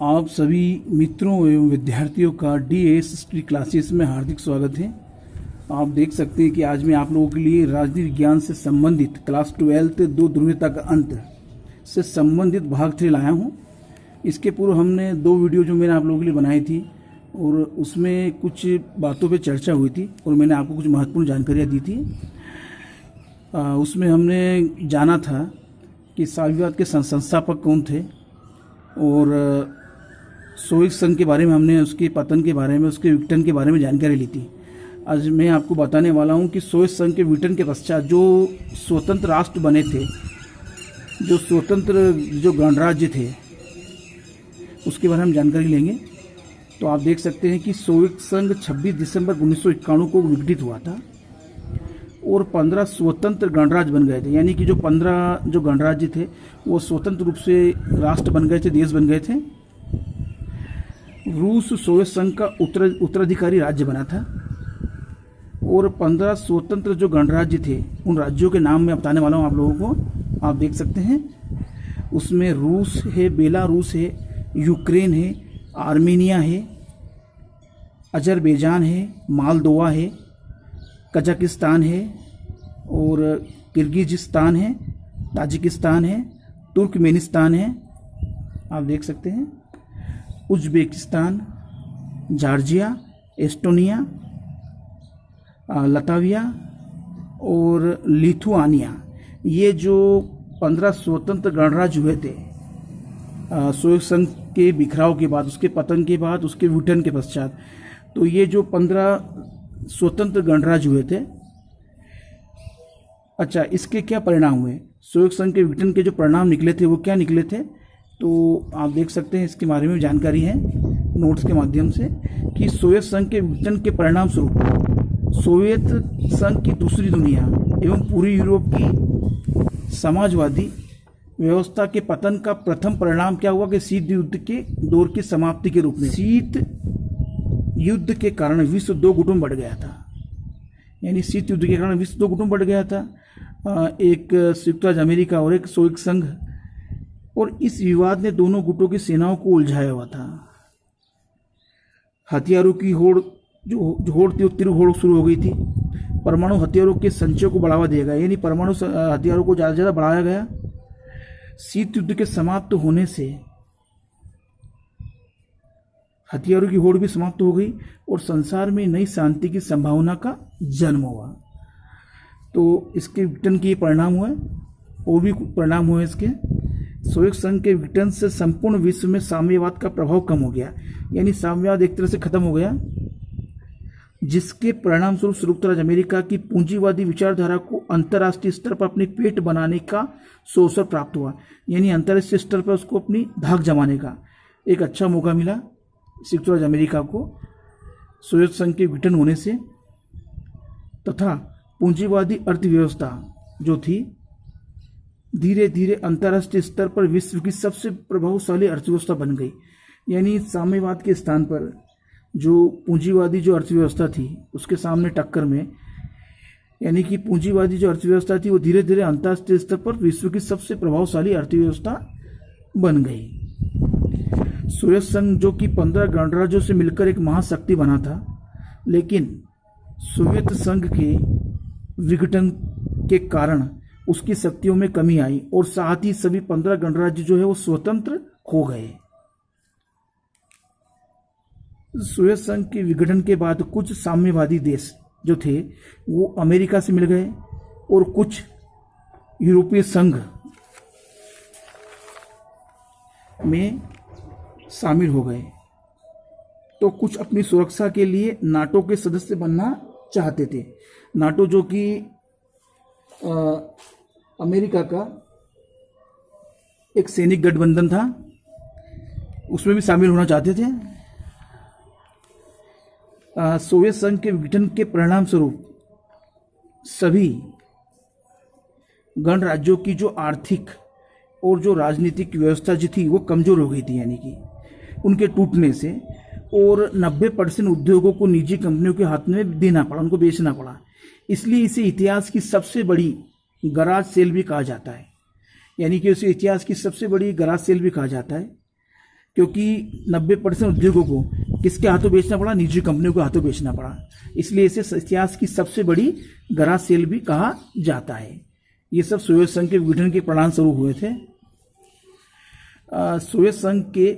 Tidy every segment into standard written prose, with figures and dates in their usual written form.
आप सभी मित्रों एवं विद्यार्थियों का डीएस हिस्ट्री क्लासेस में हार्दिक स्वागत है। आप देख सकते हैं कि आज मैं आप लोगों के लिए राजनीति विज्ञान से संबंधित क्लास 12 दो ध्रुवीयता का अंत से संबंधित भाग 3 लाया हूं। इसके पूर्व हमने 2 वीडियो जो मैंने आप लोगों के लिए बनाई थी और उसमें कुछ बातों पे चर्चा हुई थी और मैंने आपको कुछ महत्वपूर्ण जानकारियाँ दी थी। उसमें हमने जाना था कि साम्यवाद के संस्थापक कौन थे और सोवियत संघ के बारे में हमने उसके पतन के बारे में, उसके विघटन के बारे में जानकारी ली थी। आज मैं आपको बताने वाला हूं कि सोवियत संघ के विघटन के पश्चात जो स्वतंत्र राष्ट्र बने थे, जो स्वतंत्र जो गणराज्य थे, उसके बारे में जानकारी लेंगे। तो आप देख सकते हैं कि सोवियत संघ 26 दिसंबर 1991 को विघटित हुआ था और 15 स्वतंत्र गणराज्य बन गए थे। यानी कि जो 15 जो गणराज्य थे वो स्वतंत्र रूप से राष्ट्र बन गए थे, देश बन गए थे। रूस सोवियत संघ का उत्तराधिकारी राज्य बना था और 15 स्वतंत्र जो गणराज्य थे उन राज्यों के नाम मैं बताने वाला हूं आप लोगों को। आप देख सकते हैं उसमें रूस है, बेलारूस है, यूक्रेन है, आर्मेनिया है, अजरबैजान है, मालदोवा है, कजाकिस्तान है और किर्गिजिस्तान है, ताजिकिस्तान है, तुर्कमेनिस्तान है। आप देख सकते हैं उज्बेकिस्तान, जॉर्जिया, एस्टोनिया, लताविया और लिथुआनिया। ये जो 15 स्वतंत्र गणराज्य हुए थे सोवियत संघ के बिखराव के बाद, उसके पतन के बाद, उसके विघटन के पश्चात, तो ये जो 15 स्वतंत्र गणराज्य हुए थे। अच्छा, इसके क्या परिणाम हुए? सोवियत संघ के विघटन के जो परिणाम निकले थे वो क्या निकले थे? तो आप देख सकते हैं इसके बारे में जानकारी है नोट्स के माध्यम से कि सोवियत संघ के विघटन के परिणाम स्वरूप सोवियत संघ की दूसरी दुनिया एवं पूरी यूरोप की समाजवादी व्यवस्था के पतन का प्रथम परिणाम क्या हुआ कि शीत युद्ध के दौर की समाप्ति के रूप में शीत युद्ध के कारण विश्व 2 गुटों में बढ़ गया था। यानी शीत युद्ध के कारण विश्व 2 गुटों में बढ़ गया था, एक संयुक्त राज्य अमेरिका और एक सोवियत संघ। और इस विवाद ने दोनों गुटों की सेनाओं को उलझाया हुआ था। हथियारों की होड़ जो होड़ थी वो तीव्र होड़ शुरू हो गई थी। परमाणु हथियारों के संचय को बढ़ावा दिया गया, यानी परमाणु हथियारों को ज़्यादा से ज़्यादा बढ़ाया गया। शीत युद्ध के समाप्त होने से हथियारों की होड़ भी समाप्त हो गई और संसार में नई शांति की संभावना का जन्म हुआ। तो इसके विघटन के परिणाम हुए और भी परिणाम हुए इसके। सोवियत संघ के विघटन से संपूर्ण विश्व में साम्यवाद का प्रभाव कम हो गया, यानी साम्यवाद एक तरह से खत्म हो गया, जिसके परिणाम स्वरूप संयुक्त राज्य अमेरिका की पूंजीवादी विचारधारा को अंतर्राष्ट्रीय स्तर पर अपनी पेट बनाने का अवसर प्राप्त हुआ। यानी अंतर्राष्ट्रीय स्तर पर उसको अपनी धाक जमाने का एक अच्छा मौका मिला संयुक्त राज्य अमेरिका को सोवियत संघ के विघटन होने से। तथा पूंजीवादी अर्थव्यवस्था जो थी धीरे धीरे अंतर्राष्ट्रीय स्तर पर विश्व की सबसे प्रभावशाली अर्थव्यवस्था बन गई। यानी साम्यवाद के स्थान पर जो पूंजीवादी जो अर्थव्यवस्था थी उसके सामने टक्कर में, यानी कि पूंजीवादी जो अर्थव्यवस्था थी वो धीरे धीरे अंतर्राष्ट्रीय स्तर पर विश्व की सबसे प्रभावशाली अर्थव्यवस्था बन गई। सोवियत संघ जो कि 15 गणराज्यों से मिलकर एक महाशक्ति बना था, लेकिन सोवियत संघ के विघटन के कारण उसकी शक्तियों में कमी आई और साथ ही सभी 15 गणराज्य जो है वो स्वतंत्र हो गए। सोवियत संघ के विघटन के बाद कुछ साम्यवादी देश जो थे वो अमेरिका से मिल गए और कुछ यूरोपीय संघ में शामिल हो गए। तो कुछ अपनी सुरक्षा के लिए नाटो के सदस्य बनना चाहते थे। नाटो जो कि अमेरिका का एक सैनिक गठबंधन था, उसमें भी शामिल होना चाहते थे। सोवियत संघ के विघटन के परिणाम स्वरूप सभी गणराज्यों की जो आर्थिक और जो राजनीतिक व्यवस्था जो थी वो कमजोर हो गई थी, यानी कि उनके टूटने से, और 90% उद्योगों को निजी कंपनियों के हाथ में देना पड़ा, उनको बेचना पड़ा। इसलिए इसे इतिहास की सबसे बड़ी गराज सेल भी कहा जाता है, यानी कि उसे इतिहास की सबसे बड़ी गराज सेल भी कहा जाता है। क्योंकि 90% उद्योगों को किसके हाथों बेचना पड़ा? निजी कंपनियों के हाथों बेचना पड़ा। इसलिए इसे इतिहास की सबसे बड़ी गराज सेल भी कहा जाता है। ये सब सोवियत संघ के विघटन के परिणाम स्वरूप हुए थे। सोवियत संघ के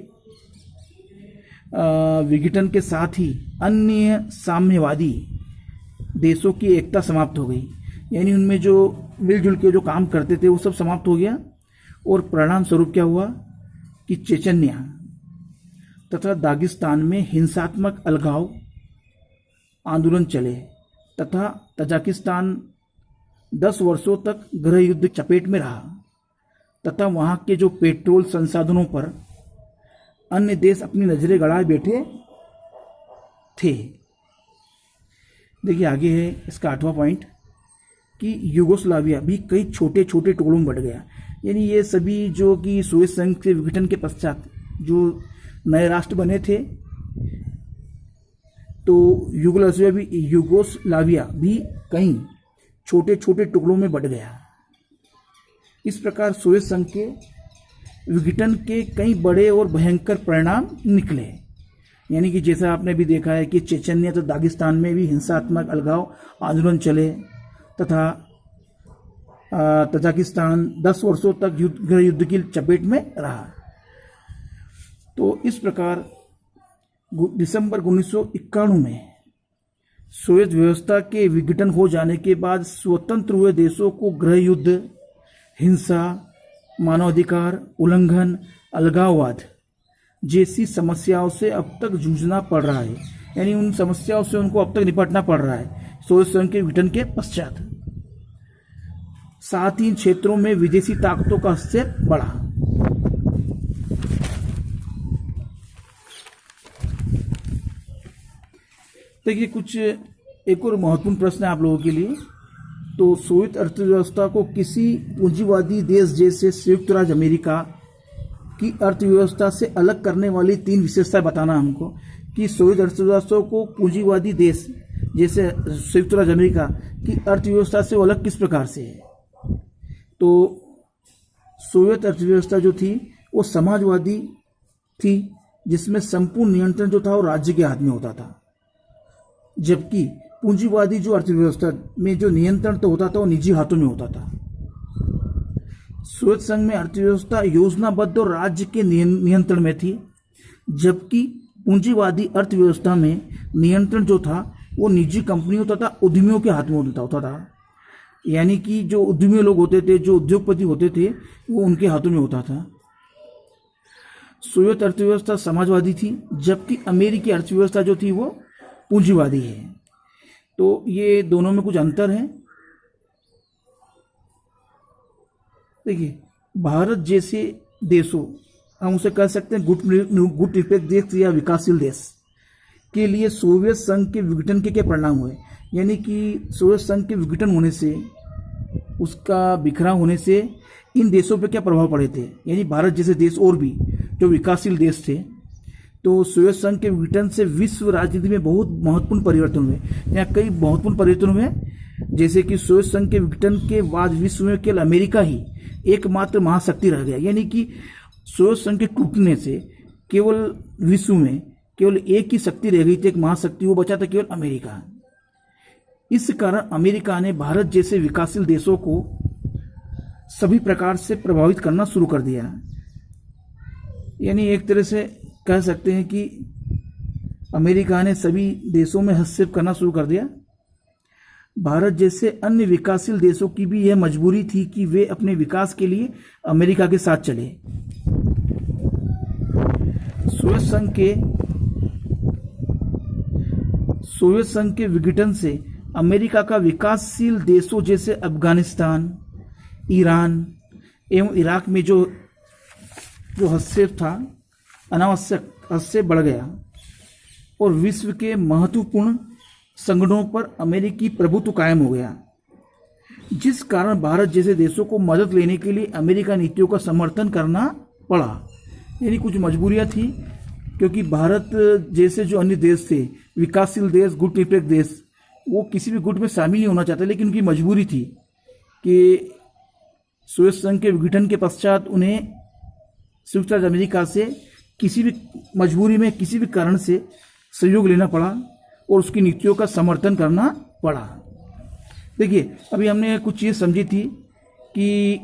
विघटन के साथ ही अन्य साम्यवादी देशों की एकता समाप्त हो गई, यानी उनमें जो मिलजुल के जो काम करते थे वो सब समाप्त हो गया। और परिणाम स्वरूप क्या हुआ कि चेचन्या तथा दागिस्तान में हिंसात्मक अलगाव आंदोलन चले तथा तजाकिस्तान 10 वर्षों तक गृह युद्ध चपेट में रहा तथा वहाँ के जो पेट्रोल संसाधनों पर अन्य देश अपनी नजरें गड़ाए बैठे थे। देखिए आगे है इसका 8वां पॉइंट कि यूगोस्लाविया भी कई छोटे छोटे टुकड़ों में बढ़ गया। यानी ये सभी जो कि सोवियत संघ के विघटन के पश्चात जो नए राष्ट्र बने थे, तो यूगोस्लाविया भी कई छोटे छोटे टुकड़ों में बढ़ गया। इस प्रकार सोवियत संघ के विघटन के कई बड़े और भयंकर परिणाम निकले। यानी कि जैसा आपने भी देखा है कि चेचन्या तो दागिस्तान में भी हिंसात्मक अलगाव आंदोलन चले तथा तजाकिस्तान 10 वर्षों तक गृह युद्ध की चपेट में रहा। तो इस प्रकार दिसंबर 1991 में सोवियत व्यवस्था के विघटन हो जाने के बाद स्वतंत्र हुए देशों को गृह युद्ध, हिंसा, मानवाधिकार उल्लंघन, अलगाववाद जैसी समस्याओं से अब तक जूझना पड़ रहा है। यानी उन समस्याओं से उनको अब तक निपटना पड़ रहा है सोवियत संघ के विघटन के पश्चात। साथ ही इन क्षेत्रों में विदेशी ताकतों का हस्तक्षेप बढ़ा। देखिए कुछ एक और महत्वपूर्ण प्रश्न है आप लोगों के लिए। तो सोवियत अर्थव्यवस्था को किसी पूंजीवादी देश जैसे संयुक्त राज्य अमेरिका की अर्थव्यवस्था से अलग करने वाली 3 विशेषताएं बताना हमको कि सोवियत अर्थव्यवस्था को पूंजीवादी देश जैसे संयुक्त राज्य अमेरिका की अर्थव्यवस्था से अलग किस प्रकार से है। तो सोवियत अर्थव्यवस्था जो थी वो समाजवादी थी, जिसमें संपूर्ण नियंत्रण जो था वो राज्य के हाथ में होता था, जबकि पूंजीवादी जो अर्थव्यवस्था में जो नियंत्रण तो होता था वो निजी हाथों में होता था। सोवियत संघ में अर्थव्यवस्था योजनाबद्ध और राज्य के नियंत्रण में थी, जबकि पूंजीवादी अर्थव्यवस्था में नियंत्रण जो था वो निजी कंपनियों तथा उद्यमियों के हाथ में होता था। यानी कि जो उद्यमी लोग होते थे, जो उद्योगपति होते थे, वो उनके हाथों में होता था। सोवियत अर्थव्यवस्था समाजवादी थी, जबकि अमेरिकी अर्थव्यवस्था जो थी वो पूंजीवादी है। तो ये दोनों में कुछ अंतर है। देखिए भारत जैसे देशों, हम उसे कह सकते हैं गुट निरपेक्ष देश या विकासशील देश के लिए सोवियत संघ के विघटन के क्या परिणाम हुए। यानी कि सोवियत संघ के विघटन होने से, उसका बिखराव होने से इन देशों पर क्या प्रभाव पड़े थे। यानी भारत जैसे देश और भी जो विकासशील देश थे, तो सोवियत संघ के विघटन से विश्व राजनीति में बहुत महत्वपूर्ण परिवर्तन हुए। यहाँ कई महत्वपूर्ण परिवर्तन हुए, जैसे कि सोवियत संघ के विघटन के बाद विश्व में केवल अमेरिका ही एकमात्र महाशक्ति रह गया। यानी कि सोवियत संघ के टूटने से केवल विश्व में केवल एक ही शक्ति रह गई थी, एक महाशक्ति, वो बचा था केवल अमेरिका। इस कारण अमेरिका ने भारत जैसे विकासशील देशों को सभी प्रकार से प्रभावित करना शुरू कर दिया। यानी एक तरह से कह सकते हैं कि अमेरिका ने सभी देशों में हस्तक्षेप करना शुरू कर दिया। भारत जैसे अन्य विकासशील देशों की भी यह मजबूरी थी कि वे अपने विकास के लिए अमेरिका के साथ चले। सोवियत संघ के विघटन से अमेरिका का विकासशील देशों जैसे अफगानिस्तान, ईरान एवं इराक में जो हस्तक्षेप था, अनावश्यक हस्तक्षेप बढ़ गया और विश्व के महत्वपूर्ण संगठनों पर अमेरिकी प्रभुत्व कायम हो गया, जिस कारण भारत जैसे देशों को मदद लेने के लिए अमेरिका नीतियों का समर्थन करना पड़ा। यानी कुछ मजबूरियां थी, क्योंकि भारत जैसे जो अन्य देश थे, विकासशील देश, गुट निरपेक्ष देश, वो किसी भी गुट में शामिल नहीं होना चाहते, लेकिन उनकी मजबूरी थी कि सोवियत संघ के विघटन के पश्चात उन्हें संयुक्त राज्य अमेरिका से किसी भी मजबूरी में किसी भी कारण से सहयोग लेना पड़ा और उसकी नीतियों का समर्थन करना पड़ा। देखिए, अभी हमने कुछ चीज़ समझी थी कि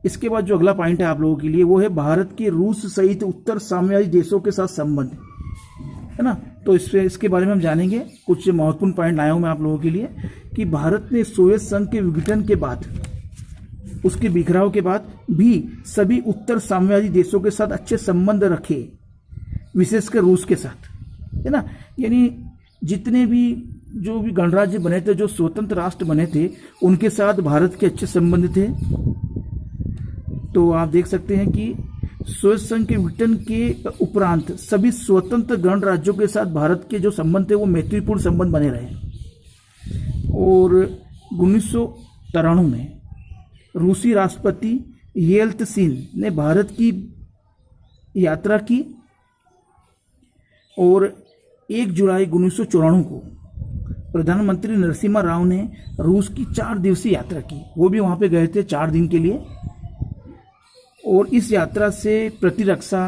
इसके बाद जो अगला पॉइंट है आप लोगों के लिए वो है भारत के रूस सहित उत्तर साम्यवादी देशों के साथ संबंध, है ना। तो इसके बारे में हम जानेंगे। कुछ महत्वपूर्ण पॉइंट लाया हूं मैं आप लोगों के लिए कि भारत ने सोवियत संघ के विघटन के बाद, उसके बिखराव के बाद भी सभी उत्तर साम्यवादी देशों के साथ अच्छे संबंध रखे, विशेषकर रूस के साथ, है ना। यानी जितने भी जो भी गणराज्य बने थे, जो स्वतंत्र राष्ट्र बने थे, उनके साथ भारत के अच्छे संबंध थे। तो आप देख सकते हैं कि सोवियत संघ के विघटन के उपरांत सभी स्वतंत्र गणराज्यों के साथ भारत के जो संबंध थे वो मैत्रीपूर्ण संबंध बने रहे। और 1993 में रूसी राष्ट्रपति येल्त्सिन ने भारत की यात्रा की और 1 जुलाई 1994 को प्रधानमंत्री नरसिम्हा राव ने रूस की 4 दिवसीय यात्रा की। वो भी वहाँ पे गए थे 4 दिन के लिए। और इस यात्रा से प्रतिरक्षा,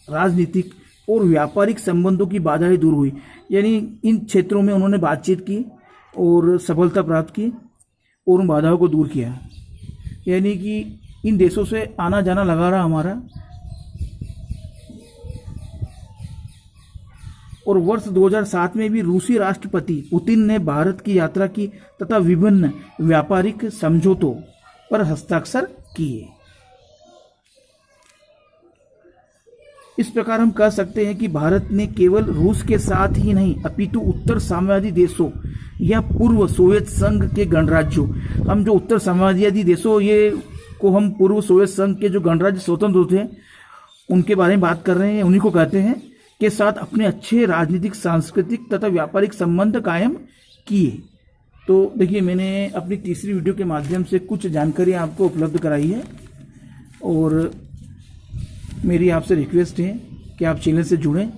राजनीतिक और व्यापारिक संबंधों की बाधाएं दूर हुई। यानी इन क्षेत्रों में उन्होंने बातचीत की और सफलता प्राप्त की और उन बाधाओं को दूर किया। यानी कि इन देशों से आना जाना लगा रहा हमारा। और वर्ष 2007 में भी रूसी राष्ट्रपति पुतिन ने भारत की यात्रा की तथा विभिन्न व्यापारिक समझौतों पर हस्ताक्षर किए। इस प्रकार हम कह सकते हैं कि भारत ने केवल रूस के साथ ही नहीं अपितु उत्तर साम्यवादी देशों या पूर्व सोवियत संघ के गणराज्यों, हम जो उत्तर साम्यवादी देशों ये को हम पूर्व सोवियत संघ के जो गणराज्य स्वतंत्र थे उनके बारे में बात कर रहे हैं, उन्हीं को कहते हैं, के साथ अपने अच्छे राजनीतिक, सांस्कृतिक तथा व्यापारिक संबंध कायम किए। तो देखिए, मैंने अपनी तीसरी वीडियो के माध्यम से कुछ जानकारी आपको उपलब्ध कराई है और मेरी आपसे रिक्वेस्ट है कि आप चैनल से जुड़ें।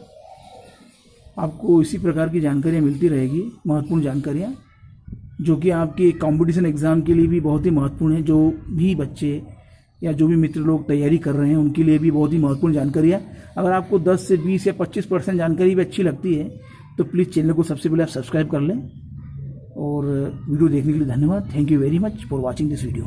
आपको इसी प्रकार की जानकारियाँ मिलती रहेगी, महत्वपूर्ण जानकारियाँ, जो कि आपके कंपटीशन एग्ज़ाम के लिए भी बहुत ही महत्वपूर्ण है। जो भी बच्चे या जो भी मित्र लोग तैयारी कर रहे हैं उनके लिए भी बहुत ही महत्वपूर्ण जानकारियाँ। अगर आपको 10 से 20 या 25% जानकारी भी अच्छी लगती है तो प्लीज़ चैनल को सबसे पहले आप सब्सक्राइब कर लें। और वीडियो देखने के लिए धन्यवाद। Thank you very much for watching this video.